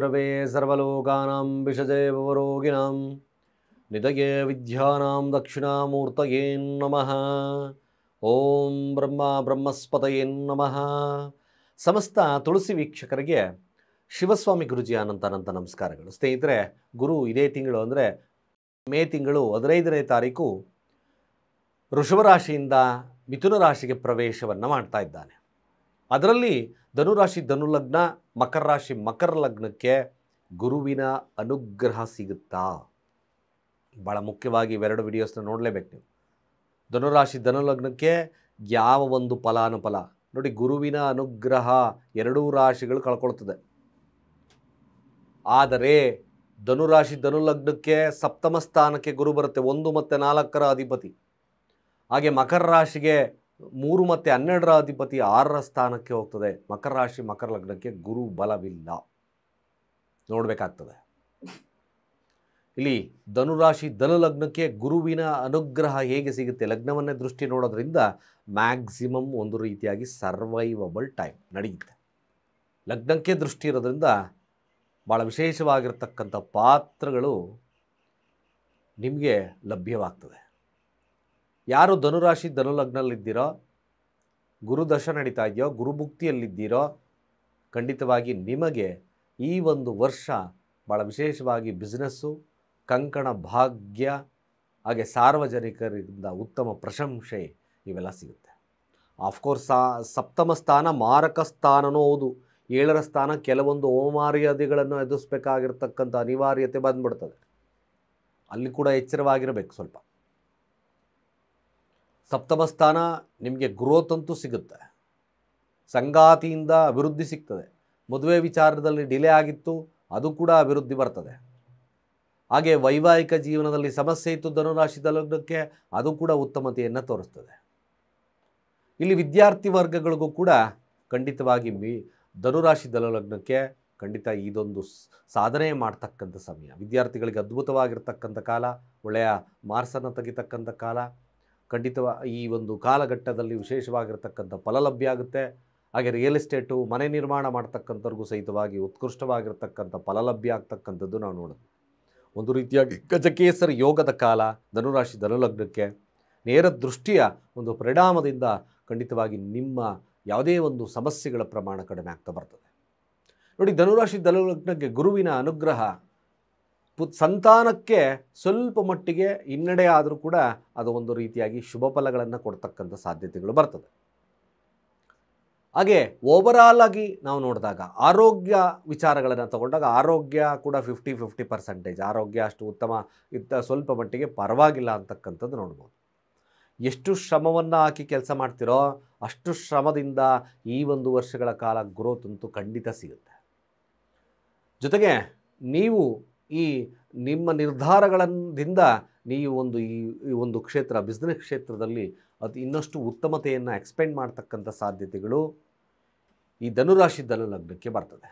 ಗುರವೇ ಸರ್ವಲೋಕಾನಾಂ ವಿಷಜೇ ಭವರೋಗಿಣಾಂ ನಿಧಯೇ ವಿದ್ಯಾನಾಂ ದಕ್ಷಿಣಾಮೂರ್ತಯೇ ನಮಃ. ಓಂ ಬ್ರಹ್ಮ ಬ್ರಹ್ಮಸ್ಪತಯೇ ನಮಃ. ಸಮಸ್ತ ತುಳಸಿ ವೀಕ್ಷಕರಿಗೆ ಶಿವಸ್ವಾಮಿ ಗುರುಜಿ ಅನಂತ ನಮಸ್ಕಾರಗಳು. ಸ್ನೇಹಿತರೆ, ಗುರು ಇದೇ ತಿಂಗಳು ಅಂದರೆ ಮೇ ತಿಂಗಳು 15ನೇ ತಾರೀಕು ವೃಷಭರಾಶಿಯಿಂದ ಮಿಥುನ ರಾಶಿಗೆ ಪ್ರವೇಶವನ್ನು ಮಾಡ್ತಾ ಇದ್ದಾನೆ. ಅದರಲ್ಲಿ ಧನುರಾಶಿ ಧನುಲಗ್ನ, ಮಕರ ರಾಶಿ ಮಕರ ಲಗ್ನಕ್ಕೆ ಗುರುವಿನ ಅನುಗ್ರಹ ಸಿಗುತ್ತಾ? ಭಾಳ ಮುಖ್ಯವಾಗಿ ಇವೆರಡು ವಿಡಿಯೋಸ್ನ ನೋಡಲೇಬೇಕು ನೀವು. ಧನುರಾಶಿ ಧನುಲಗ್ನಕ್ಕೆ ಯಾವ ಒಂದು ಫಲಾನುಫಲ ನೋಡಿ, ಗುರುವಿನ ಅನುಗ್ರಹ ಎರಡೂ ರಾಶಿಗಳು ಕಳ್ಕೊಳ್ತದೆ. ಆದರೆ ಧನುರಾಶಿ ಧನುಲಗ್ನಕ್ಕೆ ಸಪ್ತಮ ಸ್ಥಾನಕ್ಕೆ ಗುರು ಬರುತ್ತೆ, 1 ಮತ್ತು 4ರ ಅಧಿಪತಿ. ಹಾಗೆ ಮಕರ ರಾಶಿಗೆ 3 ಮತ್ತು 12ರ ಅಧಿಪತಿ 6ರ ಸ್ಥಾನಕ್ಕೆ ಹೋಗ್ತದೆ. ಮಕರ ರಾಶಿ ಮಕರ ಲಗ್ನಕ್ಕೆ ಗುರು ಬಲವಿಲ್ಲ, ನೋಡಬೇಕಾಗ್ತದೆ. ಇಲ್ಲಿ ಧನುರಾಶಿ ಧನುಲಗ್ನಕ್ಕೆ ಗುರುವಿನ ಅನುಗ್ರಹ ಹೇಗೆ ಸಿಗುತ್ತೆ? ಲಗ್ನವನ್ನೇ ದೃಷ್ಟಿ ನೋಡೋದ್ರಿಂದ ಮ್ಯಾಕ್ಸಿಮಮ್ ಒಂದು ರೀತಿಯಾಗಿ ಸರ್ವೈವಬಲ್ ಟೈಮ್ ನಡೆಯುತ್ತೆ. ಲಗ್ನಕ್ಕೆ ದೃಷ್ಟಿ ಇರೋದ್ರಿಂದ ಭಾಳ ವಿಶೇಷವಾಗಿರ್ತಕ್ಕಂಥ ಪಾತ್ರಗಳು ನಿಮಗೆ ಲಭ್ಯವಾಗ್ತದೆ. ಯಾರು ಧನುರಾಶಿ ಧನುಲಗ್ನಲ್ಲಿದ್ದೀರೋ, ಗುರುದಶ ನಡೀತಾ ಇದೆಯೋ, ಗುರುಭುಕ್ತಿಯಲ್ಲಿದ್ದೀರೋ, ಖಂಡಿತವಾಗಿ ನಿಮಗೆ ಈ ಒಂದು ವರ್ಷ ಭಾಳ ವಿಶೇಷವಾಗಿ ಬಿಸ್ನೆಸ್ಸು, ಕಂಕಣ ಭಾಗ್ಯ, ಹಾಗೆ ಸಾರ್ವಜನಿಕರಿಂದ ಉತ್ತಮ ಪ್ರಶಂಸೆ ಇವೆಲ್ಲ ಸಿಗುತ್ತೆ. ಆಫ್ಕೋರ್ಸ್ ಸಪ್ತಮ ಸ್ಥಾನ ಮಾರಕ ಸ್ಥಾನನೂ ಹೌದು. 7ರ ಸ್ಥಾನ ಕೆಲವೊಂದು ಹೋಮಾರ್ಯಾದಿಗಳನ್ನು ಎದುರಿಸಬೇಕಾಗಿರ್ತಕ್ಕಂಥ ಅನಿವಾರ್ಯತೆ ಬಂದ್ಬಿಡ್ತದೆ. ಅಲ್ಲಿ ಕೂಡ ಎಚ್ಚರವಾಗಿರಬೇಕು ಸ್ವಲ್ಪ. ಸಪ್ತಮ ಸ್ಥಾನ ನಿಮಗೆ ಗ್ರೋತ್ ಅಂತೂ ಸಿಗುತ್ತೆ, ಸಂಗಾತಿಯಿಂದ ಅಭಿವೃದ್ಧಿ ಸಿಗ್ತದೆ. ಮದುವೆ ವಿಚಾರದಲ್ಲಿ ಡಿಲೇ ಆಗಿತ್ತು, ಅದು ಕೂಡ ಅಭಿವೃದ್ಧಿ ಬರ್ತದೆ. ಹಾಗೆ ವೈವಾಹಿಕ ಜೀವನದಲ್ಲಿ ಸಮಸ್ಯೆ ಇತ್ತು ಧನುರಾಶಿ ಧನುಲಗ್ನಕ್ಕೆ, ಅದು ಕೂಡ ಉತ್ತಮತೆಯನ್ನು ತೋರಿಸ್ತದೆ. ಇಲ್ಲಿ ವಿದ್ಯಾರ್ಥಿ ವರ್ಗಗಳಿಗೂ ಕೂಡ ಖಂಡಿತವಾಗಿ ಧನುರಾಶಿ ಧನುಲಗ್ನಕ್ಕೆ ಖಂಡಿತ ಇದೊಂದು ಸಾಧನೆ ಮಾಡ್ತಕ್ಕಂಥ ಸಮಯ. ವಿದ್ಯಾರ್ಥಿಗಳಿಗೆ ಅದ್ಭುತವಾಗಿರ್ತಕ್ಕಂಥ ಕಾಲ, ಒಳ್ಳೆಯ ಮಾರ್ಕ್ಸನ್ನು ತೆಗಿತಕ್ಕಂಥ ಕಾಲ. ಖಂಡಿತವಾಗಿ ಈ ಒಂದು ಕಾಲಘಟ್ಟದಲ್ಲಿ ವಿಶೇಷವಾಗಿರ್ತಕ್ಕಂಥ ಫಲ ಲಭ್ಯ ಆಗುತ್ತೆ. ಹಾಗೆ ರಿಯಲ್ ಎಸ್ಟೇಟು, ಮನೆ ನಿರ್ಮಾಣ ಮಾಡ್ತಕ್ಕಂಥವ್ರಿಗೂ ಸಹಿತವಾಗಿ ಉತ್ಕೃಷ್ಟವಾಗಿರ್ತಕ್ಕಂಥ ಫಲ ಲಭ್ಯ ಆಗ್ತಕ್ಕಂಥದ್ದು ನಾವು ನೋಡೋದು. ಒಂದು ರೀತಿಯಾಗಿ ಗಜಕೇಸರಿ ಯೋಗದ ಕಾಲ ಧನುರಾಶಿ ಧನುಲಗ್ನಕ್ಕೆ. ನೇರ ದೃಷ್ಟಿಯ ಒಂದು ಪರಿಣಾಮದಿಂದ ಖಂಡಿತವಾಗಿ ನಿಮ್ಮ ಯಾವುದೇ ಒಂದು ಸಮಸ್ಯೆಗಳ ಪ್ರಮಾಣ ಕಡಿಮೆ ಆಗ್ತಾ ಬರ್ತದೆ. ನೋಡಿ, ಧನುರಾಶಿ ಧನುಲಗ್ನಕ್ಕೆ ಗುರುವಿನ ಅನುಗ್ರಹ ಸಂತಾನಕ್ಕೆ ಸ್ವಲ್ಪ ಮಟ್ಟಿಗೆ ಹಿನ್ನಡೆ ಆದರೂ ಕೂಡ ಅದು ಒಂದು ರೀತಿಯಾಗಿ ಶುಭ ಫಲಗಳನ್ನು ಕೊಡ್ತಕ್ಕಂಥ ಸಾಧ್ಯತೆಗಳು ಬರ್ತದೆ. ಹಾಗೆ ಓವರಾಲ್ ಆಗಿ ನಾವು ನೋಡಿದಾಗ ಆರೋಗ್ಯ ವಿಚಾರಗಳನ್ನು ತಗೊಂಡಾಗ ಆರೋಗ್ಯ ಕೂಡ 50-50%. ಆರೋಗ್ಯ ಅಷ್ಟು ಉತ್ತಮ ಇತ್ತ, ಸ್ವಲ್ಪ ಮಟ್ಟಿಗೆ ಪರವಾಗಿಲ್ಲ ಅಂತಕ್ಕಂಥದ್ದು ನೋಡ್ಬೋದು. ಎಷ್ಟು ಶ್ರಮವನ್ನು ಹಾಕಿ ಕೆಲಸ ಮಾಡ್ತಿರೋ ಅಷ್ಟು ಶ್ರಮದಿಂದ ಈ ಒಂದು ವರ್ಷಗಳ ಕಾಲ ಗ್ರೋತ್ ಅಂತೂ ಖಂಡಿತ ಸಿಗುತ್ತೆ. ಜೊತೆಗೆ ನೀವು ಈ ನಿಮ್ಮ ನಿರ್ಧಾರಗಳಿಂದ ನೀವು ಈ ಒಂದು ಕ್ಷೇತ್ರ, ಬಿಸ್ನೆಸ್ ಕ್ಷೇತ್ರದಲ್ಲಿ ಅದು ಇನ್ನಷ್ಟು ಉತ್ತಮತೆಯನ್ನು ಎಕ್ಸ್ಪೆಂಡ್ ಮಾಡ್ತಕ್ಕಂಥ ಸಾಧ್ಯತೆಗಳು ಈ ಧನುರಾಶಿ ಧನುಲಗ್ನಕ್ಕೆ ಬರ್ತದೆ.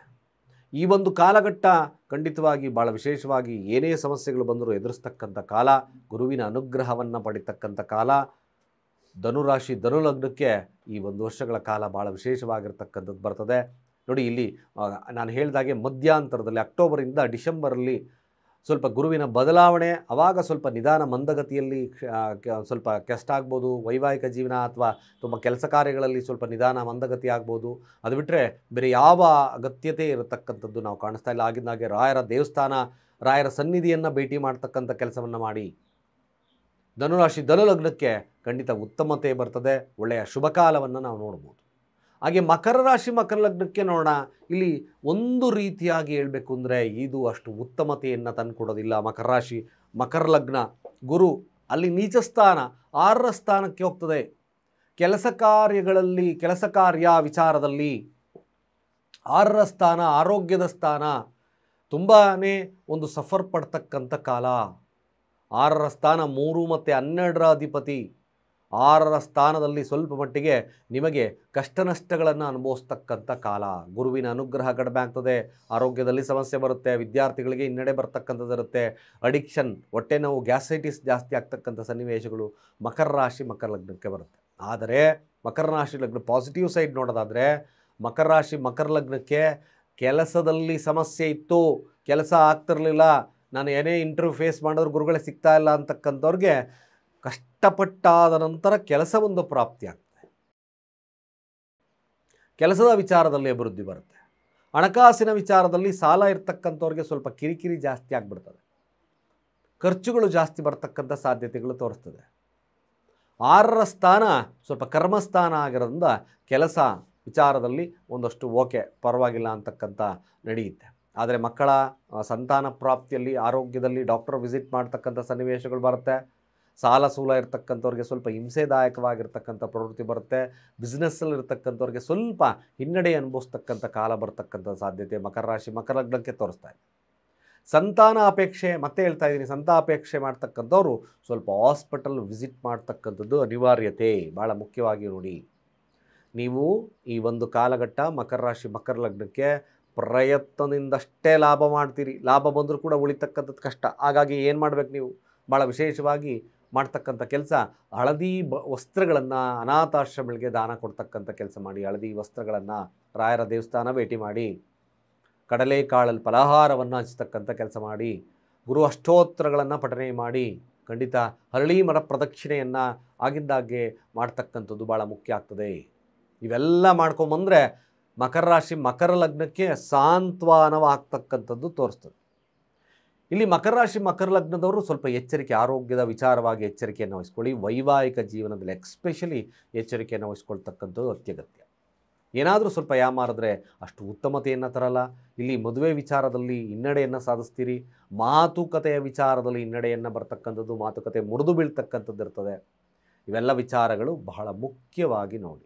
ಈ ಒಂದು ಕಾಲಘಟ್ಟ ಖಂಡಿತವಾಗಿ ಭಾಳ ವಿಶೇಷವಾಗಿ ಏನೇ ಸಮಸ್ಯೆಗಳು ಬಂದರೂ ಎದುರಿಸ್ತಕ್ಕಂಥ ಕಾಲ, ಗುರುವಿನ ಅನುಗ್ರಹವನ್ನು ಪಡಿತಕ್ಕಂಥ ಕಾಲ. ಧನುರಾಶಿ ಧನುಲಗ್ನಕ್ಕೆ ಈ ಒಂದು ವರ್ಷಗಳ ಕಾಲ ಭಾಳ ವಿಶೇಷವಾಗಿರ್ತಕ್ಕಂಥದ್ದು ಬರ್ತದೆ. ನೋಡಿ, ಇಲ್ಲಿ ನಾನು ಹೇಳಿದಾಗೆ ಮಧ್ಯಾಂತರದಲ್ಲಿ ಅಕ್ಟೋಬರಿಂದ ಡಿಸೆಂಬರಲ್ಲಿ ಸ್ವಲ್ಪ ಗುರುವಿನ ಬದಲಾವಣೆ, ಆವಾಗ ಸ್ವಲ್ಪ ನಿಧಾನ ಮಂದಗತಿಯಲ್ಲಿ ಸ್ವಲ್ಪ ಕಷ್ಟ ಆಗ್ಬೋದು. ವೈವಾಹಿಕ ಜೀವನ ಅಥವಾ ತುಂಬ ಕೆಲಸ ಕಾರ್ಯಗಳಲ್ಲಿ ಸ್ವಲ್ಪ ನಿಧಾನ ಮಂದಗತಿ ಆಗ್ಬೋದು. ಅದು ಬಿಟ್ಟರೆ ಬೇರೆ ಯಾವ ಅಗತ್ಯತೆ ಇರತಕ್ಕಂಥದ್ದು ನಾವು ಕಾಣಿಸ್ತಾ ಇಲ್ಲ. ಆಗಿದ್ದಾಗೆ ರಾಯರ ದೇವಸ್ಥಾನ, ರಾಯರ ಸನ್ನಿಧಿಯನ್ನು ಭೇಟಿ ಮಾಡ್ತಕ್ಕಂಥ ಕೆಲಸವನ್ನು ಮಾಡಿ. ಧನುರಾಶಿ ಧನುಲಗ್ನಕ್ಕೆ ಖಂಡಿತ ಉತ್ತಮತೆ ಬರ್ತದೆ, ಒಳ್ಳೆಯ ಶುಭ ಕಾಲವನ್ನು ನಾವು ನೋಡ್ಬೋದು. ಹಾಗೆ ಮಕರ ರಾಶಿ ಮಕರ ಲಗ್ನಕ್ಕೆ ನೋಡೋಣ. ಇಲ್ಲಿ ಒಂದು ರೀತಿಯಾಗಿ ಹೇಳಬೇಕು ಅಂದರೆ ಇದು ಅಷ್ಟು ಉತ್ತಮತೆಯನ್ನು ತಂದುಕೊಡೋದಿಲ್ಲ. ಮಕರ ರಾಶಿ ಮಕರ ಲಗ್ನ, ಗುರು ಅಲ್ಲಿ ನೀಚ ಸ್ಥಾನ 6ರ ಸ್ಥಾನಕ್ಕೆ ಹೋಗ್ತದೆ. ಕೆಲಸ ಕಾರ್ಯಗಳಲ್ಲಿ, ಕೆಲಸ ಕಾರ್ಯ ವಿಚಾರದಲ್ಲಿ 6ರ ಸ್ಥಾನ, ಆರೋಗ್ಯದ ಸ್ಥಾನ ತುಂಬಾ ಒಂದು ಸಫರ್ ಪಡ್ತಕ್ಕಂಥ ಕಾಲ. 6ರ ಸ್ಥಾನ 3 ಮತ್ತು 12ರ ಅಧಿಪತಿ. 6ರ ಸ್ಥಾನದಲ್ಲಿ ಸ್ವಲ್ಪ ಮಟ್ಟಿಗೆ ನಿಮಗೆ ಕಷ್ಟ ನಷ್ಟಗಳನ್ನು ಅನುಭವಿಸ್ತಕ್ಕಂಥ ಕಾಲ. ಗುರುವಿನ ಅನುಗ್ರಹ ಕಡಿಮೆ ಆಗ್ತದೆ, ಆರೋಗ್ಯದಲ್ಲಿ ಸಮಸ್ಯೆ ಬರುತ್ತೆ, ವಿದ್ಯಾರ್ಥಿಗಳಿಗೆ ಹಿನ್ನಡೆ ಬರ್ತಕ್ಕಂಥದ್ದು ಇರುತ್ತೆ, ಅಡಿಕ್ಷನ್, ಹೊಟ್ಟೆ ನೋವು, ಗ್ಯಾಸ್ಟ್ರೈಟಿಸ್ ಜಾಸ್ತಿ ಆಗ್ತಕ್ಕಂಥ ಸನ್ನಿವೇಶಗಳು ಮಕರ ರಾಶಿ ಮಕರ ಲಗ್ನಕ್ಕೆ ಬರುತ್ತೆ. ಆದರೆ ಮಕರ ರಾಶಿ ಲಗ್ನ ಪಾಸಿಟಿವ್ ಸೈಡ್ ನೋಡೋದಾದರೆ ಮಕರ ರಾಶಿ ಮಕರ ಲಗ್ನಕ್ಕೆ ಕೆಲಸದಲ್ಲಿ ಸಮಸ್ಯೆ ಇತ್ತು, ಕೆಲಸ ಆಗ್ತಿರಲಿಲ್ಲ, ನಾನು ಏನೇ ಇಂಟರ್ವ್ಯೂ ಫೇಸ್ ಮಾಡಿದ್ರು ಗುರುಗಳೇ ಸಿಗ್ತಾ ಇಲ್ಲ ಅಂತಕ್ಕಂಥವ್ರಿಗೆ ಕಷ್ಟಪಟ್ಟಾದ ನಂತರ ಕೆಲಸ ಒಂದು ಪ್ರಾಪ್ತಿ ಆಗ್ತದೆ. ಕೆಲಸದ ವಿಚಾರದಲ್ಲಿ ಅಭಿವೃದ್ಧಿ ಬರುತ್ತೆ. ಹಣಕಾಸಿನ ವಿಚಾರದಲ್ಲಿ ಸಾಲ ಇರ್ತಕ್ಕಂಥವ್ರಿಗೆ ಸ್ವಲ್ಪ ಕಿರಿಕಿರಿ ಜಾಸ್ತಿ ಆಗಿಬಿಡ್ತದೆ, ಖರ್ಚುಗಳು ಜಾಸ್ತಿ ಬರ್ತಕ್ಕಂಥ ಸಾಧ್ಯತೆಗಳು ತೋರಿಸ್ತದೆ. 6ರ ಸ್ಥಾನ ಸ್ವಲ್ಪ ಕರ್ಮಸ್ಥಾನ ಆಗಿರೋದ್ರಿಂದ ಕೆಲಸ ವಿಚಾರದಲ್ಲಿ ಒಂದಷ್ಟು ಓಕೆ ಪರವಾಗಿಲ್ಲ ಅಂತಕ್ಕಂಥ ನಡೆಯುತ್ತೆ. ಆದರೆ ಮಕ್ಕಳ ಸಂತಾನ ಪ್ರಾಪ್ತಿಯಲ್ಲಿ, ಆರೋಗ್ಯದಲ್ಲಿ ಡಾಕ್ಟರ್ ವಿಸಿಟ್ ಮಾಡ್ತಕ್ಕಂಥ ಸನ್ನಿವೇಶಗಳು ಬರುತ್ತೆ. ಸಾಲ ಸೂಲ ಇರ್ತಕ್ಕಂಥವ್ರಿಗೆ ಸ್ವಲ್ಪ ಹಿಂಸೆದಾಯಕವಾಗಿರ್ತಕ್ಕಂಥ ಪ್ರವೃತ್ತಿ ಬರುತ್ತೆ. ಬಿಸ್ನೆಸ್ಸಲ್ಲಿರ್ತಕ್ಕಂಥವ್ರಿಗೆ ಸ್ವಲ್ಪ ಹಿನ್ನಡೆ ಅನುಭವಿಸ್ತಕ್ಕಂಥ ಕಾಲ ಬರ್ತಕ್ಕಂಥ ಸಾಧ್ಯತೆ ಮಕರ ರಾಶಿ ಮಕರ ಲಗ್ನಕ್ಕೆ ತೋರಿಸ್ತಾ ಇದೆ. ಸಂತಾನ ಅಪೇಕ್ಷೆ, ಮತ್ತೆ ಹೇಳ್ತಾ ಇದ್ದೀನಿ, ಸಂತಾಪೇಕ್ಷೆ ಮಾಡ್ತಕ್ಕಂಥವ್ರು ಸ್ವಲ್ಪ ಹಾಸ್ಪಿಟಲ್ ವಿಸಿಟ್ ಮಾಡ್ತಕ್ಕಂಥದ್ದು ಅನಿವಾರ್ಯತೆ ಭಾಳ ಮುಖ್ಯವಾಗಿ ನೋಡಿ. ನೀವು ಈ ಒಂದು ಕಾಲಘಟ್ಟ ಮಕರ ರಾಶಿ ಮಕರ ಲಗ್ನಕ್ಕೆ ಪ್ರಯತ್ನದಿಂದಷ್ಟೇ ಲಾಭ ಮಾಡ್ತೀರಿ. ಲಾಭ ಬಂದರೂ ಕೂಡ ಉಳಿತಕ್ಕಂಥದ್ದು ಕಷ್ಟ. ಹಾಗಾಗಿ ಏನು ಮಾಡಬೇಕು ನೀವು? ಭಾಳ ವಿಶೇಷವಾಗಿ ಮಾಡ್ತಕ್ಕಂಥ ಕೆಲಸ, ಹಳದಿ ವಸ್ತ್ರಗಳನ್ನು ಅನಾಥಾಶ್ರಮಗಳಿಗೆ ದಾನ ಕೊಡ್ತಕ್ಕಂಥ ಕೆಲಸ ಮಾಡಿ. ಹಳದಿ ವಸ್ತ್ರಗಳನ್ನು ರಾಯರ ದೇವಸ್ಥಾನ ಭೇಟಿ ಮಾಡಿ, ಕಡಲೆಕಾಳಲ್ಲಿ ಫಲಹಾರವನ್ನು ಹಂಚತಕ್ಕಂಥ ಕೆಲಸ ಮಾಡಿ, ಗುರು ಅಷ್ಟೋತ್ತರಗಳನ್ನು ಪಠನೆ ಮಾಡಿ, ಖಂಡಿತ ಹರಳಿ ಮರ ಪ್ರದಕ್ಷಿಣೆಯನ್ನು ಆಗಿದ್ದಾಗೆ ಮಾಡ್ತಕ್ಕಂಥದ್ದು ಭಾಳ ಮುಖ್ಯ ಆಗ್ತದೆ. ಇವೆಲ್ಲ ಮಾಡ್ಕೊಂಬಂದರೆ ಮಕರ ರಾಶಿ ಮಕರ ಲಗ್ನಕ್ಕೆ ಸಾಂತ್ವನವಾಗ್ತಕ್ಕಂಥದ್ದು ತೋರಿಸ್ತದೆ. ಇಲ್ಲಿ ಮಕರ ರಾಶಿ ಮಕರ ಲಗ್ನದವರು ಸ್ವಲ್ಪ ಎಚ್ಚರಿಕೆ, ಆರೋಗ್ಯದ ವಿಚಾರವಾಗಿ ಎಚ್ಚರಿಕೆಯನ್ನು ವಹಿಸ್ಕೊಳ್ಳಿ. ವೈವಾಹಿಕ ಜೀವನದಲ್ಲಿ ಎಕ್ಸ್ಪೆಷಲಿ ಎಚ್ಚರಿಕೆಯನ್ನು ವಹಿಸ್ಕೊಳ್ತಕ್ಕಂಥದ್ದು ಅತ್ಯಗತ್ಯ. ಏನಾದರೂ ಸ್ವಲ್ಪ ಯಾಮಾರಿದ್ರೆ ಅಷ್ಟು ಉತ್ತಮತೆಯನ್ನು ತರಲ್ಲ. ಇಲ್ಲಿ ಮದುವೆ ವಿಚಾರದಲ್ಲಿ ಹಿನ್ನಡೆಯನ್ನು ಸಾಧಿಸ್ತೀರಿ. ಮಾತುಕತೆಯ ವಿಚಾರದಲ್ಲಿ ಹಿನ್ನಡೆಯನ್ನು ಬರ್ತಕ್ಕಂಥದ್ದು, ಮಾತುಕತೆ ಮುರಿದು ಬೀಳ್ತಕ್ಕಂಥದ್ದು ಇರ್ತದೆ. ಇವೆಲ್ಲ ವಿಚಾರಗಳು ಬಹಳ ಮುಖ್ಯವಾಗಿ ನೋಡಿ.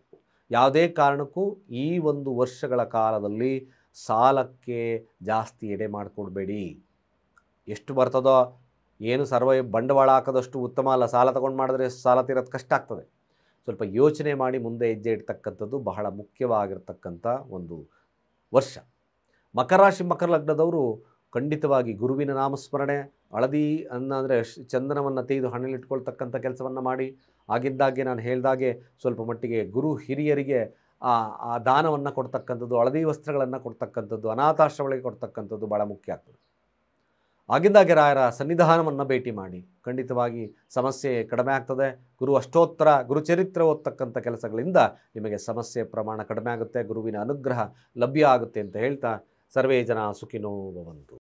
ಯಾವುದೇ ಕಾರಣಕ್ಕೂ ಈ ಒಂದು ವರ್ಷಗಳ ಕಾಲದಲ್ಲಿ ಸಾಲಕ್ಕೆ ಜಾಸ್ತಿ ಎಡೆ ಮಾಡಿಕೊಡ್ಬೇಡಿ. ಎಷ್ಟು ಬರ್ತದೋ ಏನು ಬಂಡವಾಳ ಹಾಕೋದಷ್ಟು ಉತ್ತಮ ಅಲ್ಲ. ಸಾಲ ತೊಗೊಂಡು ಮಾಡಿದ್ರೆ ಸಾಲ ತೀರೋದು ಕಷ್ಟ ಆಗ್ತದೆ. ಸ್ವಲ್ಪ ಯೋಚನೆ ಮಾಡಿ ಮುಂದೆ ಹೆಜ್ಜೆ ಇಡ್ತಕ್ಕಂಥದ್ದು ಬಹಳ ಮುಖ್ಯವಾಗಿರ್ತಕ್ಕಂಥ ಒಂದು ವರ್ಷ. ಮಕರ ರಾಶಿ ಮಕರ ಲಗ್ನದವರು ಖಂಡಿತವಾಗಿ ಗುರುವಿನ ನಾಮಸ್ಮರಣೆ, ಹಳದಿ ಅಂದರೆ ಚಂದನವನ್ನು ತೆಗೆದು ಹಣೆಲಿಟ್ಕೊಳ್ತಕ್ಕಂಥ ಕೆಲಸವನ್ನು ಮಾಡಿ. ಆಗಿದ್ದಾಗೆ ನಾನು ಹೇಳಿದಾಗೆ ಸ್ವಲ್ಪ ಮಟ್ಟಿಗೆ ಗುರು ಹಿರಿಯರಿಗೆ ಆ ದಾನವನ್ನು ಕೊಡ್ತಕ್ಕಂಥದ್ದು, ಹಳದಿ ವಸ್ತ್ರಗಳನ್ನು ಕೊಡ್ತಕ್ಕಂಥದ್ದು, ಅನಾಥಾಶ್ರಮಗಳಿಗೆ ಕೊಡ್ತಕ್ಕಂಥದ್ದು ಭಾಳ ಮುಖ್ಯ ಆಗ್ತದೆ. ಆಗಿದ್ದಾಗೆ ರಾಯರ ಸನ್ನಿಧಾನವನ್ನು ಭೇಟಿ ಮಾಡಿ. ಖಂಡಿತವಾಗಿ ಸಮಸ್ಯೆ ಕಡಿಮೆ ಆಗ್ತದೆ. ಗುರು ಅಷ್ಟೋತ್ತರ ಗುರುಚರಿತ್ರೆ ಓದ್ತಕ್ಕಂಥ ಕೆಲಸಗಳಿಂದ ನಿಮಗೆ ಸಮಸ್ಯೆ ಪ್ರಮಾಣ ಕಡಿಮೆ ಆಗುತ್ತೆ, ಗುರುವಿನ ಅನುಗ್ರಹ ಲಭ್ಯ ಆಗುತ್ತೆ ಅಂತ ಹೇಳ್ತಾ ಸರ್ವೇ ಜನ ಸುಖಿನೋ ಭವಂತು.